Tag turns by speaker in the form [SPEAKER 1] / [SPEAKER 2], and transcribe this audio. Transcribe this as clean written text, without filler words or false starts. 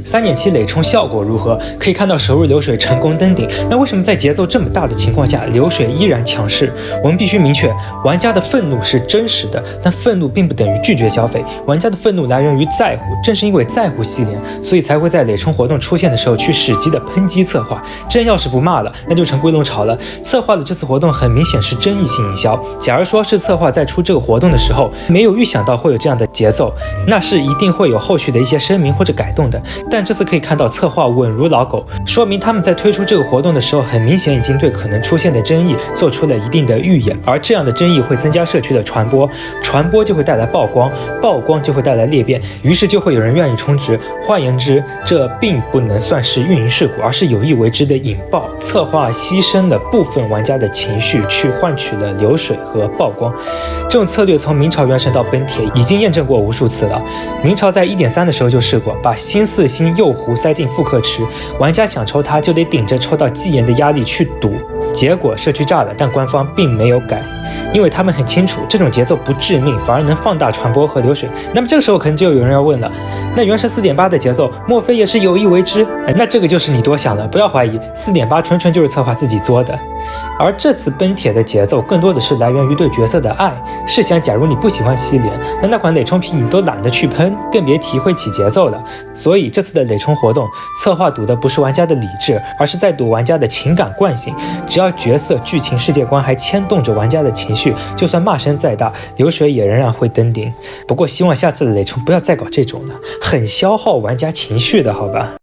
[SPEAKER 1] 3.7累冲效果如何？可以看到首日流水成功登顶。那为什么在节奏这么大的情况下，流水依然强势？我们必须明确，玩家的愤怒是真实的，但愤怒并不等于拒绝消费。玩家的愤怒来源于在乎，正是因为在乎系联，所以才会在累冲活动出现的时候去使劲的抨击策划。真要是不骂了，那就成归龙潮了。策划的这次活动很明显是争议性营销。假如说是策划在出这个活动的时候没有预想到会有这样的节奏，那是一定会有后续的一些声明或者改动的。但这次可以看到策划稳如老狗，说明他们在推出这个活动的时候，很明显已经对可能出现的争议做出了一定的预演，而这样的争议会增加社区的传播，传播就会带来曝光，曝光就会带来裂变，于是就会有人愿意充值。换言之，这并不能算是运营事故，而是有意为之的引爆。策划牺牲了部分玩家的情绪，去换取了流水和曝光。这种策略从明朝原神到本帖已经验证过无数次了。明朝在 1.3 的时候就试过，把新4星右弧塞进复刻池，玩家想抽它就得顶着抽到祭炎的压力去赌，结果社区炸了，但官方并没有改，因为他们很清楚这种节奏不致命，反而能放大传播和流水。那么这个时候可能就有人要问了，那原神 4.8 的节奏莫非也是有意为之？那这个就是你多想了，不要怀疑， 4.8 纯纯就是策划自己作的。而这次本帖的节奏更多的是来源于对角色的爱。试想，假如你不喜欢西联，那款累冲皮你都懒得去喷，更别提会起节奏了。所以这次的累冲活动，策划赌的不是玩家的理智，而是在赌玩家的情感惯性。只要角色、剧情、世界观还牵动着玩家的情绪，就算骂声再大，流水也仍然会登顶。不过希望下次的累冲不要再搞这种了，很消耗玩家情绪的，好吧？